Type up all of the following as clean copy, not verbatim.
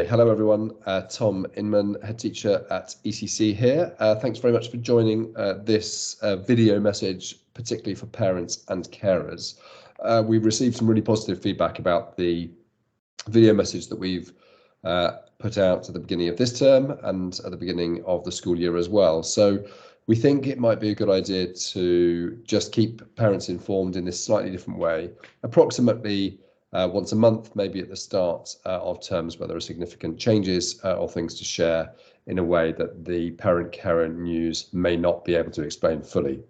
Hello everyone, Tom Inman, head teacher at ECC here. Thanks very much for joining this video message, particularly for parents and carers. We've received some really positive feedback about the video message that we've put out at the beginning of this term and at the beginning of the school year as well. So we think it might be a good idea to just keep parents informed in this slightly different way, approximately once a month, maybe at the start of terms where there are significant changes or things to share in a way that the parent-carer news may not be able to explain fully.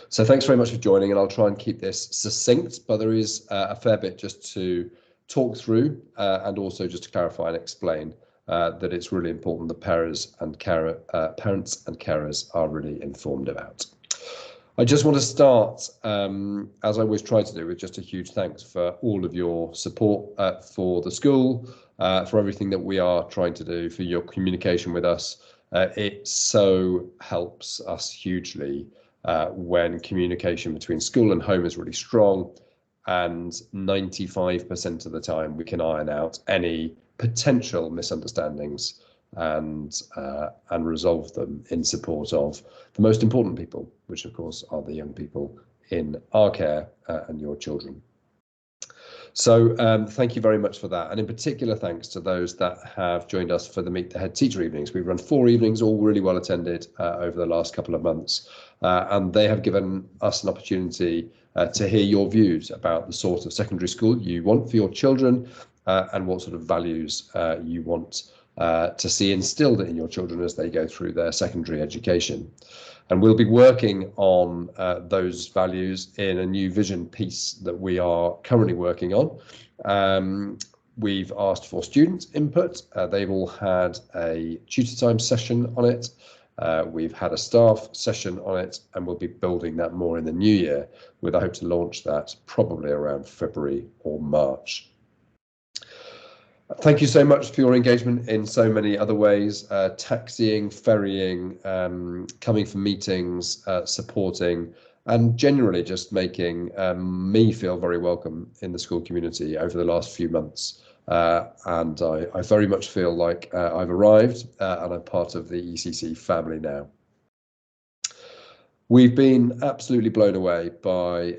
So thanks very much for joining, and I'll try and keep this succinct, but there is a fair bit just to talk through and also just to clarify and explain that it's really important that parents and carers are really informed about. I just want to start, as I always try to do, with just a huge thanks for all of your support for the school, for everything that we are trying to do, for your communication with us. It so helps us hugely when communication between school and home is really strong, and 95% of the time we can iron out any potential misunderstandings and resolve them in support of the most important people, which of course are the young people in our care and your children. So thank you very much for that, and in particular thanks to those that have joined us for the Meet the Head Teacher evenings. We've run 4 evenings, all really well attended over the last couple of months, and they have given us an opportunity to hear your views about the sort of secondary school you want for your children and what sort of values you want to see instilled in your children as they go through their secondary education. And we'll be working on those values in a new vision piece that we are currently working on. We've asked for student input. They've all had a tutor time session on it. We've had a staff session on it, and we'll be building that more in the new year with a hope to launch that probably around February or March. Thank you so much for your engagement in so many other ways, taxiing, ferrying, coming for meetings, supporting, and generally just making me feel very welcome in the school community over the last few months. And I very much feel like I've arrived and I'm part of the ECC family now. We've been absolutely blown away by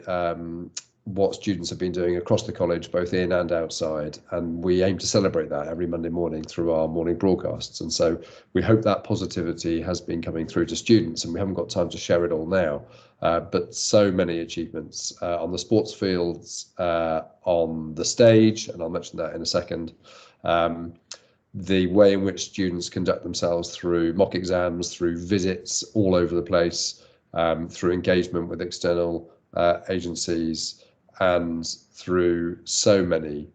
what students have been doing across the college, both in and outside, and we aim to celebrate that every Monday morning through our morning broadcasts. And so we hope that positivity has been coming through to students, and we haven't got time to share it all now, but so many achievements on the sports fields, on the stage, and I'll mention that in a second. The way in which students conduct themselves through mock exams, through visits all over the place, through engagement with external agencies, and through so many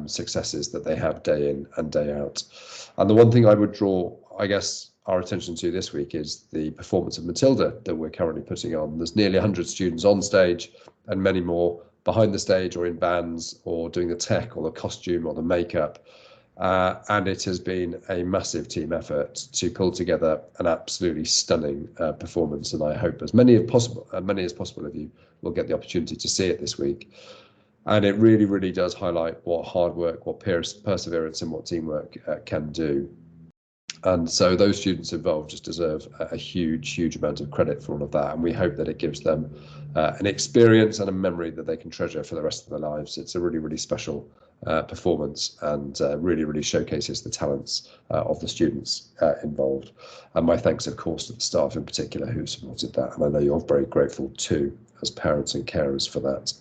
successes that they have day in and day out. And the one thing I would draw, I guess, our attention to this week is the performance of Matilda that we're currently putting on. There's nearly 100 students on stage and many more behind the stage or in bands or doing the tech or the costume or the makeup. And it has been a massive team effort to pull together an absolutely stunning performance, and I hope as many as possible of you will get the opportunity to see it this week. And it really, really does highlight what hard work, what perseverance, and what teamwork can do. And so those students involved just deserve a huge, huge amount of credit for all of that, and we hope that it gives them an experience and a memory that they can treasure for the rest of their lives. It's a really, really special performance, and really, really showcases the talents of the students involved. And my thanks, of course, to the staff in particular who supported that, and I know you're very grateful too as parents and carers for that.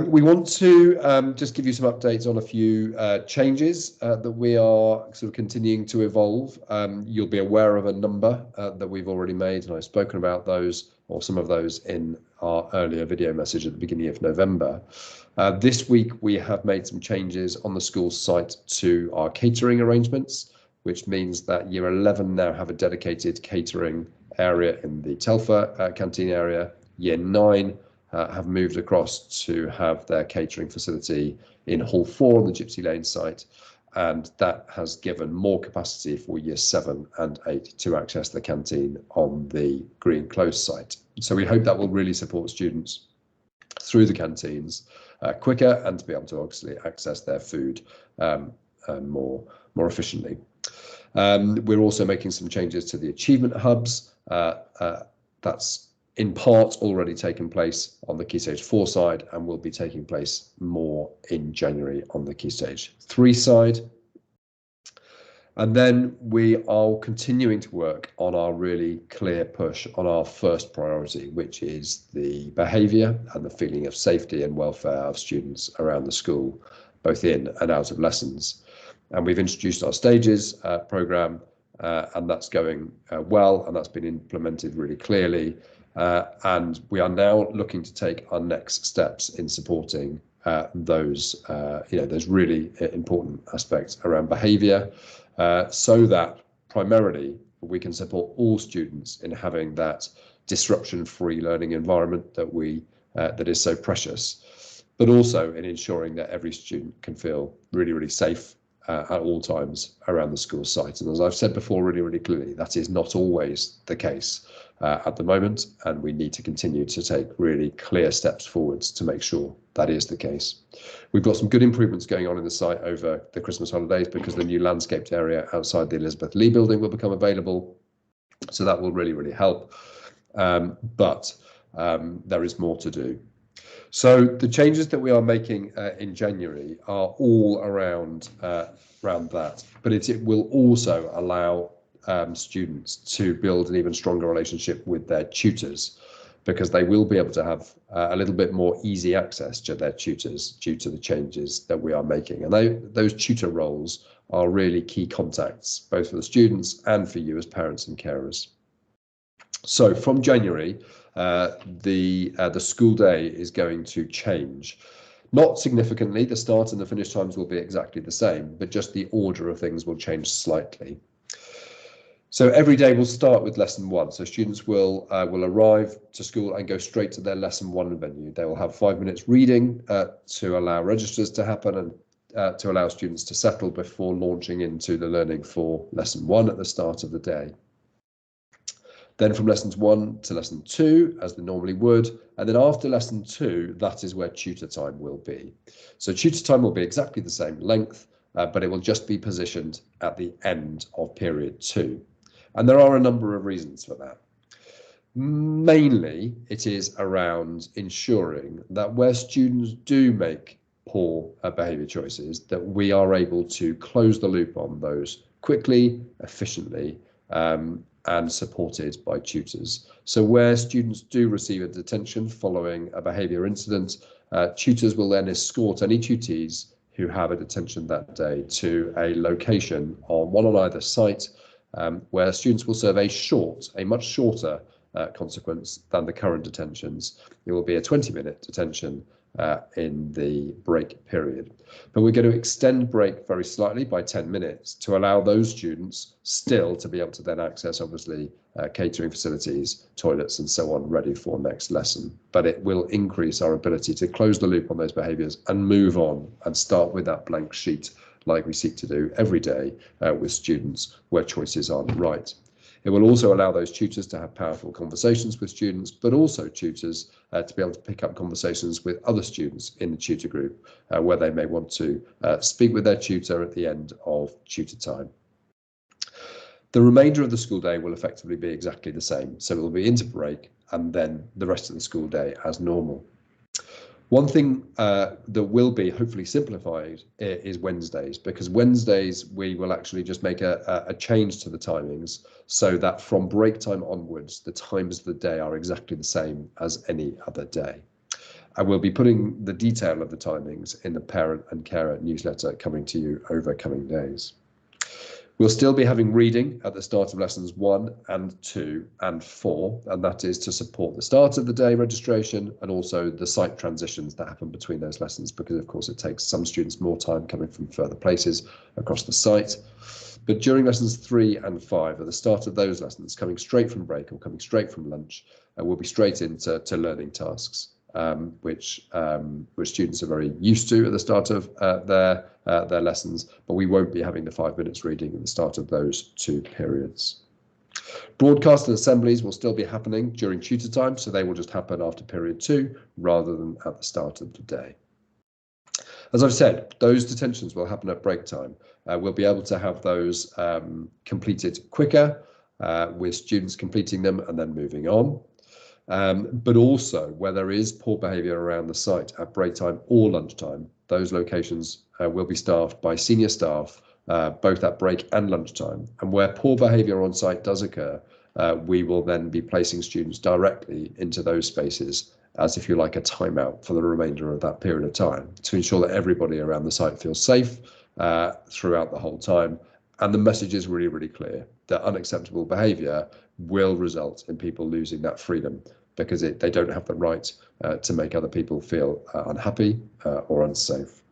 We want to just give you some updates on a few changes that we are sort of continuing to evolve. You'll be aware of a number that we've already made, and I've spoken about those, or some of those, in our earlier video message at the beginning of November. This week we have made some changes on the school site to our catering arrangements, which means that Year 11 now have a dedicated catering area in the Telfer canteen area. Year 9 have moved across to have their catering facility in Hall 4 on the Gypsy Lane site, and that has given more capacity for Year 7 and 8 to access the canteen on the Green Close site. So we hope that will really support students through the canteens quicker and to be able to obviously access their food more efficiently. We're also making some changes to the achievement hubs. That's in part already taken place on the Key Stage 4 side and will be taking place more in January on the Key Stage 3 side. And then we are continuing to work on our really clear push on our first priority, which is the behaviour and the feeling of safety and welfare of students around the school, both in and out of lessons. And we've introduced our stages programme, and that's going well, and that's been implemented really clearly. And we are now looking to take our next steps in supporting those really important aspects around behaviour, so that primarily we can support all students in having that disruption-free learning environment that is so precious, but also in ensuring that every student can feel really, really safe at all times around the school site. And as I've said before really clearly, that is not always the case at the moment, and we need to continue to take really clear steps forwards to make sure that is the case. We've got some good improvements going on in the site over the Christmas holidays because the new landscaped area outside the Elizabeth Lee building will become available, so that will really help, but there is more to do. So the changes that we are making in January are all around that, but it will also allow students to build an even stronger relationship with their tutors, because they will be able to have a little bit more easy access to their tutors due to the changes that we are making. And those tutor roles are really key contacts, both for the students and for you as parents and carers. So from January, the school day is going to change. Not significantly, the start and the finish times will be exactly the same, but just the order of things will change slightly. So every day will start with lesson 1. So students will arrive to school and go straight to their lesson 1 venue. They will have 5 minutes reading to allow registers to happen and to allow students to settle before launching into the learning for lesson 1 at the start of the day. Then from lessons 1 to lesson 2, as they normally would, and then after lesson 2, that is where tutor time will be. So tutor time will be exactly the same length, but it will just be positioned at the end of period 2. And there are a number of reasons for that. Mainly, it is around ensuring that where students do make poor behaviour choices, that we are able to close the loop on those quickly, efficiently, and supported by tutors. So where students do receive a detention following a behaviour incident, tutors will then escort any tutees who have a detention that day to a location on either site, where students will serve a much shorter consequence than the current detentions. It will be a 20-minute detention in the break period. But we're going to extend break very slightly by 10 minutes to allow those students still to be able to then access, obviously, catering facilities, toilets and so on, ready for next lesson. But it will increase our ability to close the loop on those behaviours and move on and start with that blank sheet like we seek to do every day with students where choices aren't right. It will also allow those tutors to have powerful conversations with students, but also tutors to be able to pick up conversations with other students in the tutor group where they may want to speak with their tutor at the end of tutor time. The remainder of the school day will effectively be exactly the same. So it will be into break and then the rest of the school day as normal. One thing that will be hopefully simplified is Wednesdays, because Wednesdays we will actually just make a change to the timings so that from break time onwards, the times of the day are exactly the same as any other day. And we'll be putting the detail of the timings in the parent and carer newsletter coming to you over coming days. We'll still be having reading at the start of lessons 1 and 2 and 4, and that is to support the start of the day registration and also the site transitions that happen between those lessons, because of course it takes some students more time coming from further places across the site. But during lessons 3 and 5, at the start of those lessons, coming straight from break or coming straight from lunch, we'll be straight into learning tasks. Which students are very used to at the start of their lessons, but we won't be having the 5 minutes reading at the start of those 2 periods. Broadcast and assemblies will still be happening during tutor time, so they will just happen after period 2 rather than at the start of the day. As I've said, those detentions will happen at break time. We'll be able to have those completed quicker, with students completing them and then moving on. But also where there is poor behaviour around the site at break time or lunchtime, those locations will be staffed by senior staff, both at break and lunchtime. And where poor behaviour on site does occur, we will then be placing students directly into those spaces as, if you like, a timeout for the remainder of that period of time to ensure that everybody around the site feels safe throughout the whole time. And the message is really, really clear that unacceptable behaviour will result in people losing that freedom, because they don't have the right to make other people feel unhappy or unsafe.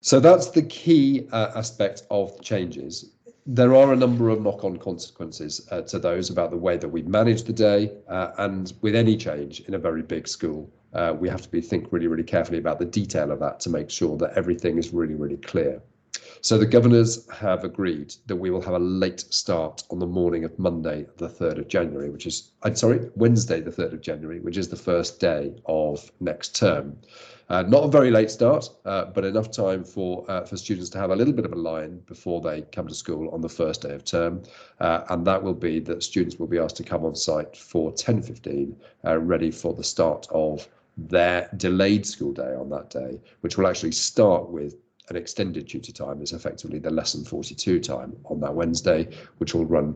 So that's the key aspect of the changes. There are a number of knock-on consequences to those about the way that we manage the day, and with any change in a very big school, we have to think really, really carefully about the detail of that to make sure that everything is really, really clear. So the governors have agreed that we will have a late start on the morning of Monday, the 3rd of January, which is, Wednesday, the 3rd of January, which is the first day of next term. Not a very late start, but enough time for students to have a little bit of a line before they come to school on the first day of term. And that will be that students will be asked to come on site for 10:15, ready for the start of their delayed school day on that day, which will actually start with an extended tutor time. Is effectively the lesson 42 time on that Wednesday, which will run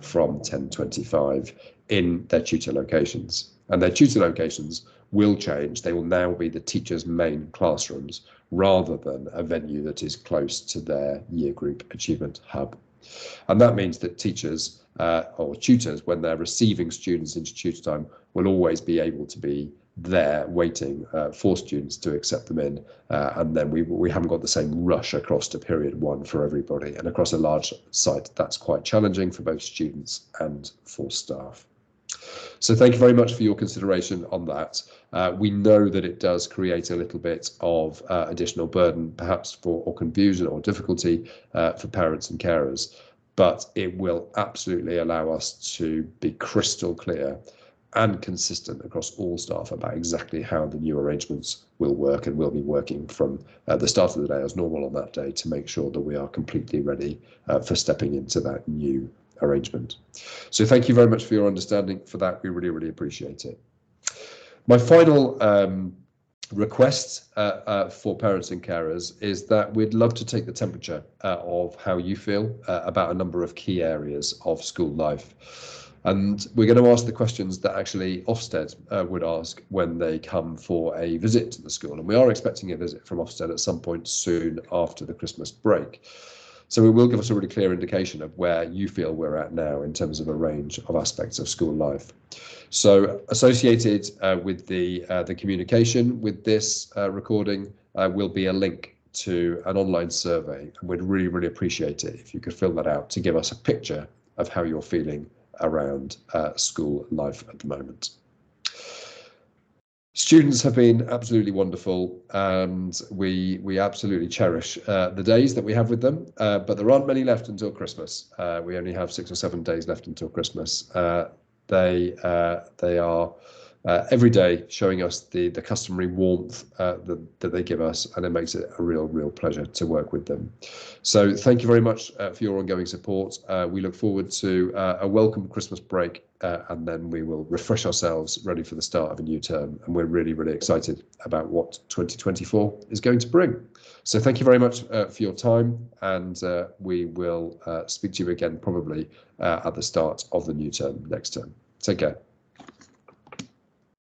from 10:25 in their tutor locations. And their tutor locations will change. They will now be the teachers' main classrooms rather than a venue that is close to their year group achievement hub. And that means that teachers or tutors, when they're receiving students into tutor time, will always be able to be there waiting for students to accept them in, and then we haven't got the same rush across to period one for everybody. And across a large site, that's quite challenging for both students and for staff. So thank you very much for your consideration on that. We know that it does create a little bit of additional burden, perhaps or confusion or difficulty for parents and carers, but it will absolutely allow us to be crystal clear and consistent across all staff about exactly how the new arrangements will work, and will be working from the start of the day as normal on that day to make sure that we are completely ready for stepping into that new arrangement. So thank you very much for your understanding for that. We really, really appreciate it. My final request for parents and carers is that we'd love to take the temperature of how you feel about a number of key areas of school life. And we're going to ask the questions that actually Ofsted would ask when they come for a visit to the school. And we are expecting a visit from Ofsted at some point soon after the Christmas break. So it will give us a really clear indication of where you feel we're at now in terms of a range of aspects of school life. So associated with the communication with this recording will be a link to an online survey. And we'd really, really appreciate it if you could fill that out to give us a picture of how you're feeling around school life at the moment. Students have been absolutely wonderful, and we absolutely cherish the days that we have with them, but there aren't many left until Christmas. We only have 6 or 7 days left until Christmas. They are every day showing us the customary warmth that they give us, and it makes it a real pleasure to work with them. So thank you very much for your ongoing support. We look forward to a welcome Christmas break, and then we will refresh ourselves ready for the start of a new term, and we're really excited about what 2024 is going to bring. So thank you very much for your time, and we will speak to you again probably at the start of the new term next term. Take care.